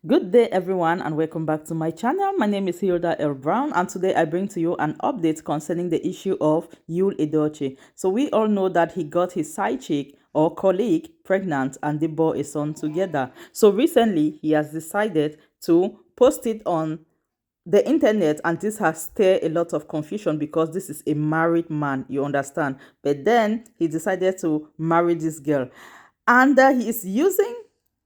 Good day everyone and welcome back to my channel. My name is Hilda L. Brown and today I bring to you an update concerning the issue of Yul Edochie. So we all know that he got his side chick or colleague pregnant and they bore a son together. So recently he has decided to post it on the internet, and this has stirred a lot of confusion because this is a married man, you understand, but then he decided to marry this girl, and he is using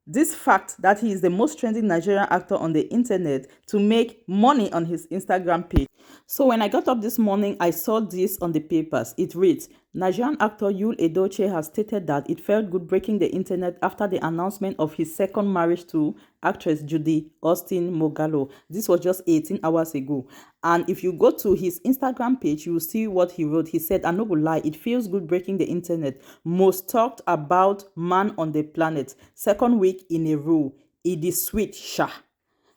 this fact that he is the most trending Nigerian actor on the internet to make money on his Instagram page. So when I got up this morning, I saw this on the papers. It reads, Nigerian actor Yul Edochie has stated that it felt good breaking the internet after the announcement of his second marriage to actress Judy Austin Mogalo. This was just 18 hours ago. And if you go to his Instagram page, you will see what he wrote. He said, "I no go lie, it feels good breaking the internet. Most talked about man on the planet. Second week in a row. It is sweet, sha."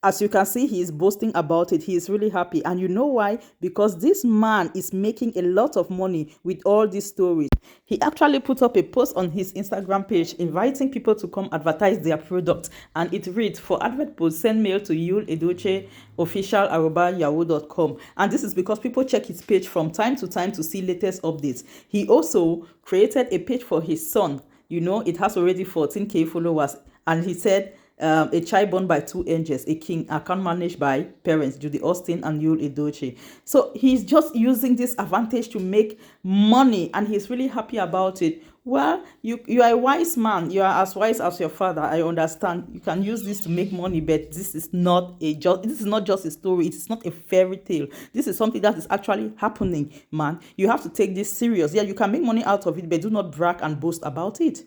As you can see, he is boasting about it. He is really happy. And you know why? Because this man is making a lot of money with all these stories. He actually put up a post on his Instagram page inviting people to come advertise their product. And it reads, "For advert post, send mail to Yul Edochie official@yahoo.com." And this is because people check his page from time to time to see latest updates. He also created a page for his son. You know, it has already 14K followers. And he said, a child born by two angels, a king, account managed by parents, Judy Austin and Yul Edochie. So he's just using this advantage to make money and he's really happy about it. Well, you are a wise man. You are as wise as your father. I understand. You can use this to make money, but this is not just a story. It is not a fairy tale. This is something that is actually happening, man. You have to take this serious. Yeah, you can make money out of it, but do not brag and boast about it.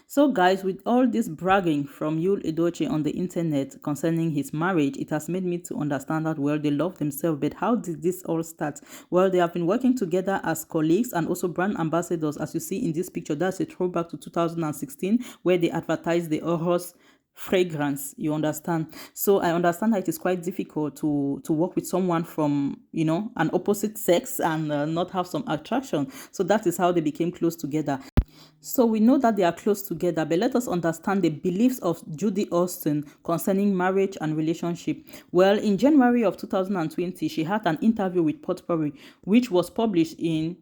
So guys, with all this bragging from Yul Edochie on the internet concerning his marriage, it has made me to understand that, well, they love themselves. But how did this all start? Well, they have been working together as colleagues and also brand ambassadors. As you see in this picture, that's a throwback to 2016 where they advertised the Oros fragrance, you understand. So I understand that it is quite difficult to work with someone from, you know, an opposite sex and not have some attraction. So that is how they became close together. So we know that they are close together, but let us understand the beliefs of Judy Austin concerning marriage and relationship. Well, in January of 2020, she had an interview with Potpourri, which was published in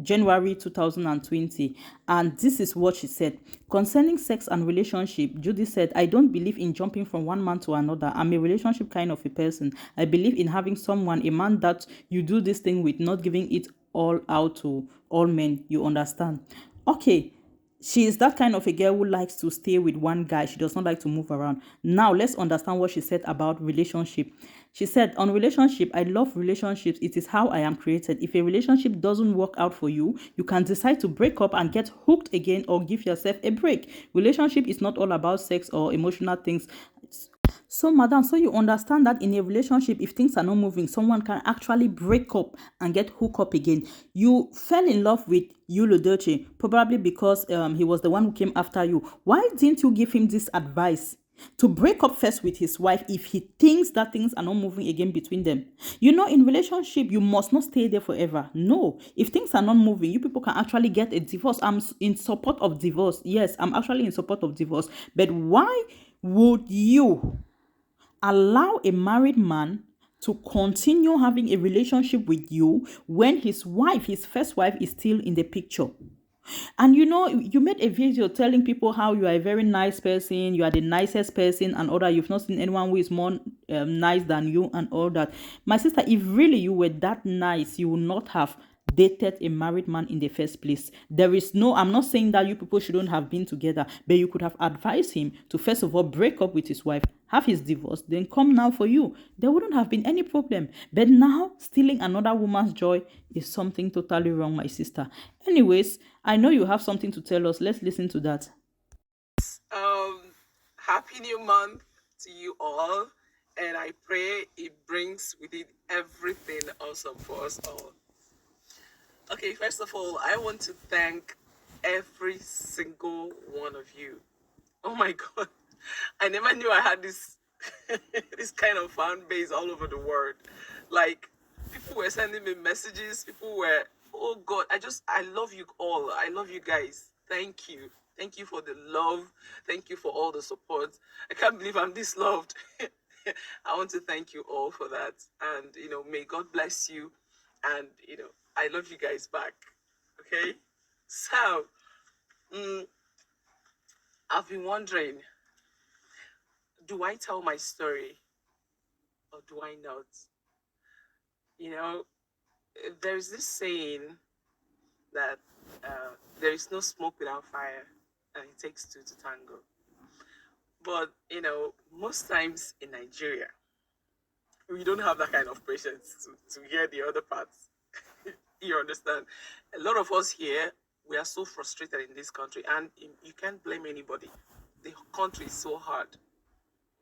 January 2020, and this is what she said. Concerning sex and relationship, Judy said, "I don't believe in jumping from one man to another. I'm a relationship kind of a person. I believe in having someone, a man that you do this thing with, not giving it all out to all men, you understand." Okay, she is that kind of a girl who likes to stay with one guy. She does not like to move around. Now, let's understand what she said about relationship. She said, "On relationship, I love relationships. It is how I am created. If a relationship doesn't work out for you, you can decide to break up and get hooked again or give yourself a break. Relationship is not all about sex or emotional things." So, madam, so you understand that in a relationship, if things are not moving, someone can actually break up and get hooked up again. You fell in love with Yul Edochie, probably because he was the one who came after you. Why didn't you give him this advice? To break up first with his wife if he thinks that things are not moving again between them. You know, in relationship, you must not stay there forever. No, if things are not moving, you people can actually get a divorce. I'm in support of divorce. Yes, I'm actually in support of divorce. But why would you allow a married man to continue having a relationship with you when his wife, his first wife, is still in the picture? And you know, you made a video telling people how you are a very nice person, you are the nicest person and all that. You've not seen anyone who is more nice than you and all that. My sister, if really you were that nice, you would not have dated a married man in the first place. There is no, I'm not saying that you people shouldn't have been together, but you could have advised him to first of all break up with his wife, have his divorce, then come now for you. There wouldn't have been any problem. But now stealing another woman's joy is something totally wrong, my sister. Anyways, I know you have something to tell us. Let's listen to that. Um, Happy New Month to you all, and I pray it brings with it everything awesome for us all. Okay, first of all, I want to thank every single one of you. Oh my God, I never knew I had this this kind of fan base all over the world. Like, people were sending me messages. People were, oh God, I love you all. I love you guys. Thank you. Thank you for the love. Thank you for all the support. I can't believe I'm this loved. I want to thank you all for that. And, may God bless you. And, I love you guys back. Okay? So, mm, I've been wondering, do I tell my story or do I not? You know, there's this saying that there is no smoke without fire, and it takes two to tango. But, most times in Nigeria, we don't have that kind of patience to hear the other parts. You understand? A lot of us here, we are so frustrated in this country, and you can't blame anybody. The country is so hard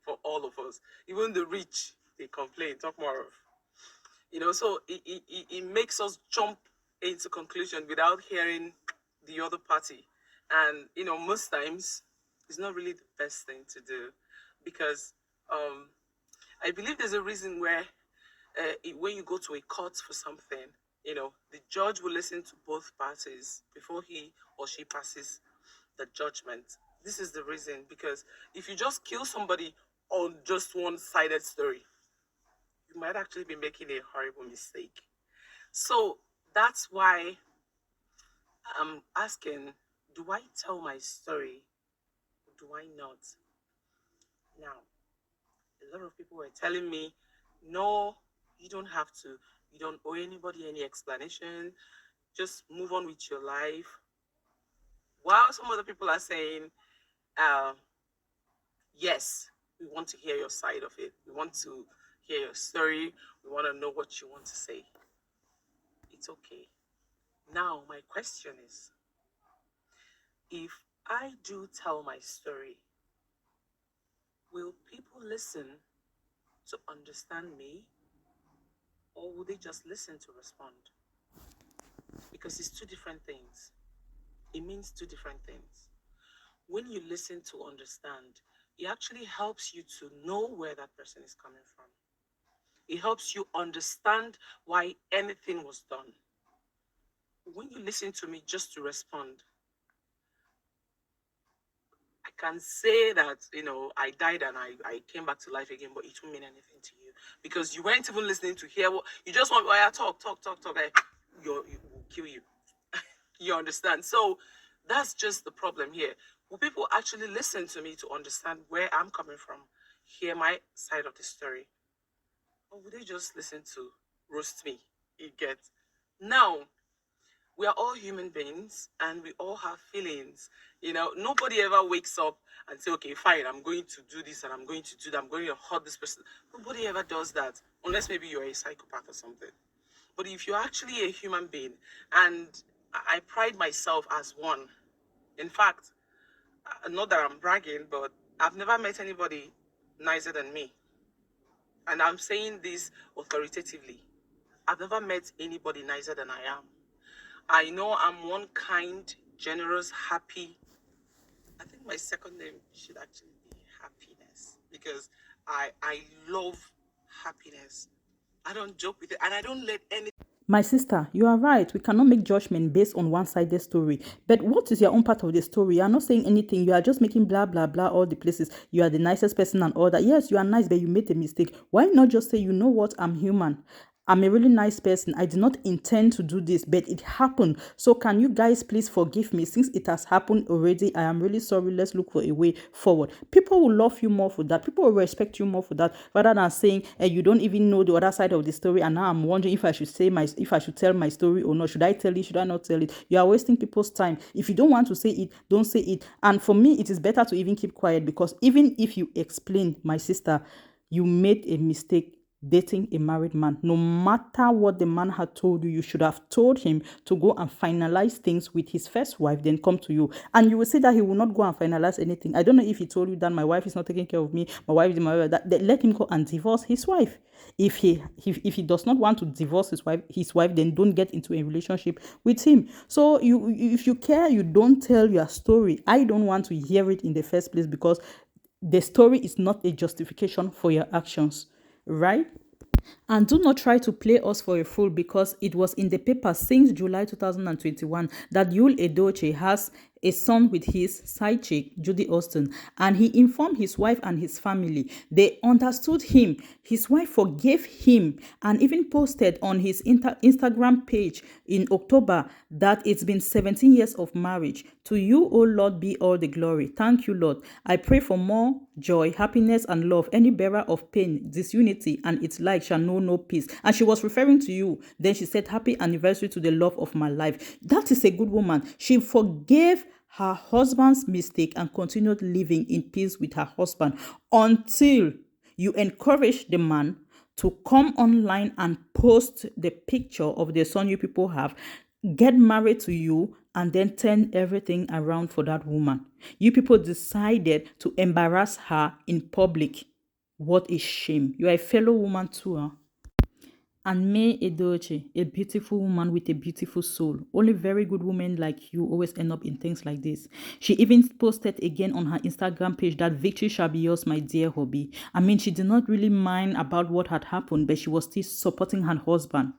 for all of us. Even the rich, they complain. Talk more of. So it makes us jump into conclusion without hearing the other party. And, most times, it's not really the best thing to do because I believe there's a reason where when you go to a court for something, the judge will listen to both parties before he or she passes the judgment. This is the reason, because if you just kill somebody on just one-sided story, you might actually be making a horrible mistake. So that's why I'm asking, do I tell my story or do I not? Now, a lot of people were telling me, no, you don't have to. You don't owe anybody any explanation. Just move on with your life. While some other people are saying, uh, yes, we want to hear your side of it. We want to hear your story. We want to know what you want to say. It's okay. Now, my question is, if I do tell my story, will people listen to understand me, or will they just listen to respond? Because it's two different things. It means two different things. When you listen to understand, it actually helps you to know where that person is coming from. It helps you understand why anything was done. When you listen to me just to respond, I can say that, I died and I came back to life again, but it won't mean anything to you because you weren't even listening to hear what you just want. Oh, yeah, talk. It will kill you. You understand? So that's just the problem here. Will people actually listen to me to understand where I'm coming from, hear my side of the story, or would they just listen to roast me? You get? Now, we are all human beings and we all have feelings. Nobody ever wakes up and say, okay, fine, I'm going to do this and I'm going to do that. I'm going to hurt this person. Nobody ever does that unless maybe you're a psychopath or something. But if you're actually a human being, and I pride myself as one. In fact, not that I'm bragging, but I've never met anybody nicer than me. And I'm saying this authoritatively. I've never met anybody nicer than I am. I know I'm one kind, generous, happy. I think my second name should actually be happiness because I love happiness. I don't joke with it and I don't let any. My sister, you are right. We cannot make judgment based on one-sided story. But what is your own part of the story? You are not saying anything. You are just making blah, blah, blah, all the places. You are the nicest person and all that. Yes, you are nice, but you made a mistake. Why not just say, you know what, I'm human. I'm a really nice person. I did not intend to do this, but it happened. So can you guys please forgive me? Since it has happened already, I am really sorry. Let's look for a way forward. People will love you more for that. People will respect you more for that, rather than saying, you don't even know the other side of the story. And now I'm wondering if I should tell my story or not. Should I tell it? Should I not tell it? You are wasting people's time. If you don't want to say it, don't say it. And for me, it is better to even keep quiet, because even if you explain, my sister, you made a mistake dating a married man. No matter what the man had told you, you should have told him to go and finalize things with his first wife, then come to you. And you will say that he will not go and finalize anything. I don't know if he told you that my wife is not taking care of me, my wife is my wife, that let him go and divorce his wife. If he does not want to divorce his wife, then don't get into a relationship with him. So if you care, you don't tell your story. I don't want to hear it in the first place, because the story is not a justification for your actions, right? And do not try to play us for a fool, because it was in the paper since July 2021 that Yul Edochie has a son with his side chick, Judy Austin, and he informed his wife and his family. They understood him. His wife forgave him and even posted on his Instagram page in October that it's been 17 years of marriage. To you, O Lord, be all the glory. Thank you, Lord. I pray for more joy, happiness, and love. Any bearer of pain, disunity, and its like shall know no peace. And she was referring to you. Then she said, happy anniversary to the love of my life. That is a good woman. She forgave her husband's mistake and continued living in peace with her husband until you encourage the man to come online and post the picture of the son you people have, get married to you, and then turn everything around for that woman. You people decided to embarrass her in public. What a shame. You are a fellow woman too, huh? And Yul Edochie, a beautiful woman with a beautiful soul. Only very good women like you always end up in things like this. She even posted again on her Instagram page that victory shall be yours, my dear hubby. I mean, she did not really mind about what had happened, but she was still supporting her husband.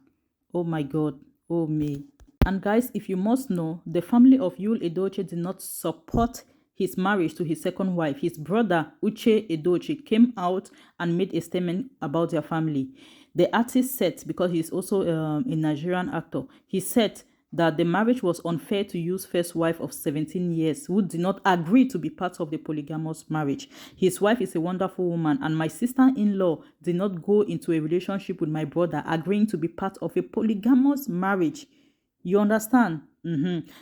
Oh my God. Oh me. And guys, if you must know, the family of Yul Edochie did not support his marriage to his second wife. His brother, Uche Edochie, came out and made a statement about their family. The artist said, because he's also a Nigerian actor, he said that the marriage was unfair to Yul's first wife of 17 years, who did not agree to be part of the polygamous marriage. His wife is a wonderful woman, and my sister-in-law did not go into a relationship with my brother, agreeing to be part of a polygamous marriage. You understand?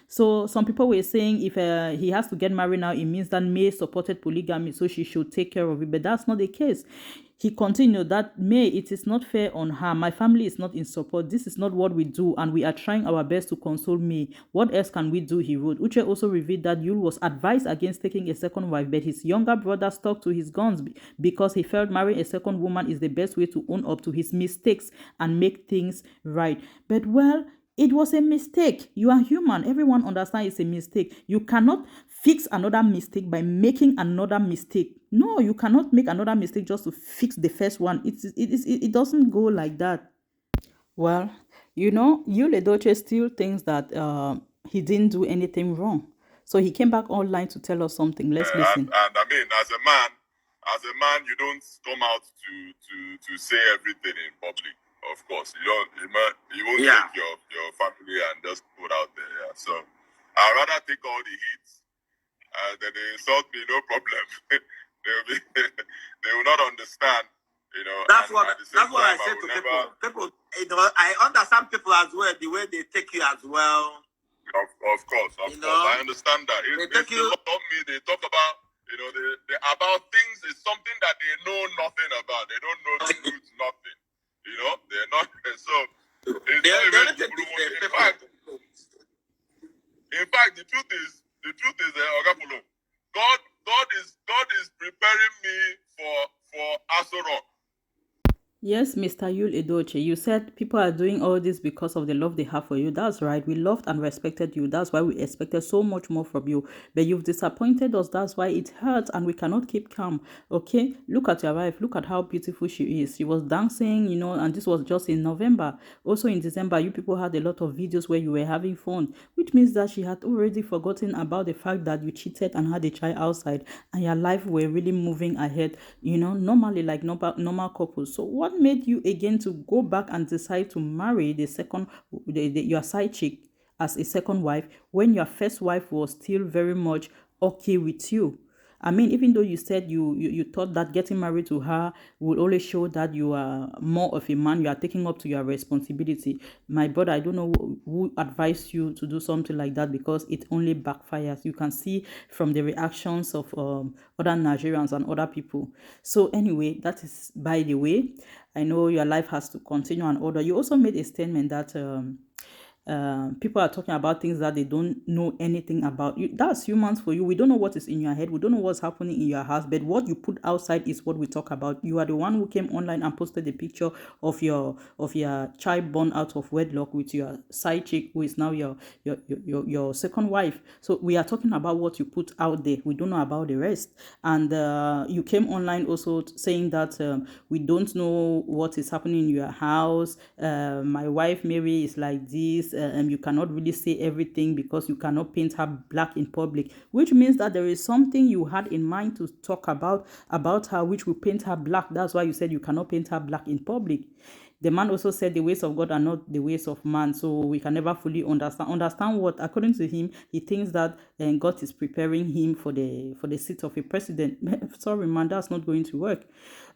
So some people were saying if he has to get married now, it means that May supported polygamy, so she should take care of it. But that's not the case. He continued that, May, it is not fair on her. My family is not in support. This is not what we do, and we are trying our best to console May. What else can we do, he wrote. Uche also revealed that Yul was advised against taking a second wife, but his younger brother stuck to his guns because he felt marrying a second woman is the best way to own up to his mistakes and make things right. But well, it was a mistake. You are human. Everyone understands it's a mistake. You cannot fix another mistake by making another mistake. No, you cannot make another mistake just to fix the first one. It doesn't go like that. Well, Yul Edochie still thinks that he didn't do anything wrong. So he came back online to tell us something. Let's listen. And I mean, as a man, you don't come out to say everything in public. Of course, you won't take your family and just put out there. Yeah. So I'd rather take all the hits. Then they insult me, no problem. they will not understand. That's what I said to people. I understand people as well, the way they take you as well. Of course. I understand that. They love me. They talk about, they about things is something that they know nothing about. They don't know the truth, nothing. They're not. So it's not even people who want. In fact, the truth is, Ogapulo, God is preparing me for Aso Rock. Yes, Mr. Yul Edochie, you said people are doing all this because of the love they have for you. That's right. We loved and respected you. That's why we expected so much more from you. But you've disappointed us. That's why it hurts and we cannot keep calm. Okay? Look at your wife. Look at how beautiful she is. She was dancing, and this was just in November. Also in December, you people had a lot of videos where you were having fun, which means that she had already forgotten about the fact that you cheated and had a child outside and your life were really moving ahead, normally like normal couples. So what made you again to go back and decide to marry your side chick as a second wife when your first wife was still very much okay with you? I mean, even though you said you thought that getting married to her would only show that you are more of a man, you are taking up to your responsibility. My brother, I don't know who advised you to do something like that because it only backfires. You can see from the reactions of other Nigerians and other people. So anyway, that is by the way. I know your life has to continue and order. You also made a statement that people are talking about things that they don't know anything about. That's humans for you. We don't know what is in your head. We don't know what's happening in your house. But what you put outside is what we talk about. You are the one who came online and posted a picture of your child born out of wedlock with your side chick, who is now your second wife. So we are talking about what you put out there. We don't know about the rest. And you came online also saying that we don't know what is happening in your house. My wife Mary is like this. you cannot really say everything because you cannot paint her black in public, which means that there is something you had in mind to talk about her, which will paint her black. That's why you said you cannot paint her black in public. The man also said the ways of God are not the ways of man, so we can never fully understand what, according to him, he thinks that God is preparing him for the seat of a president. Sorry, man, that's not going to work.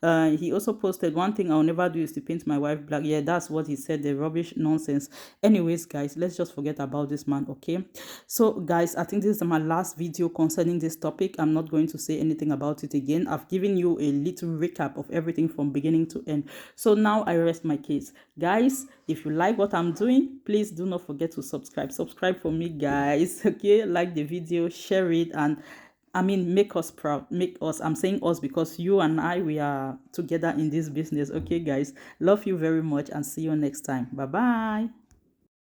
He also posted, one thing I'll never do is to paint my wife black. Yeah, that's what he said, the rubbish nonsense. Anyways, guys, let's just forget about this man, okay? So, guys, I think this is my last video concerning this topic. I'm not going to say anything about it again. I've given you a little recap of everything from beginning to end. So now I rest my case. Guys, if you like what I'm doing, please do not forget to subscribe for me, guys. Okay, like the video, share it, and make us proud. Make us, I'm saying us because you and I, we are together in this business. Okay, guys, love you very much and see you next time. Bye bye.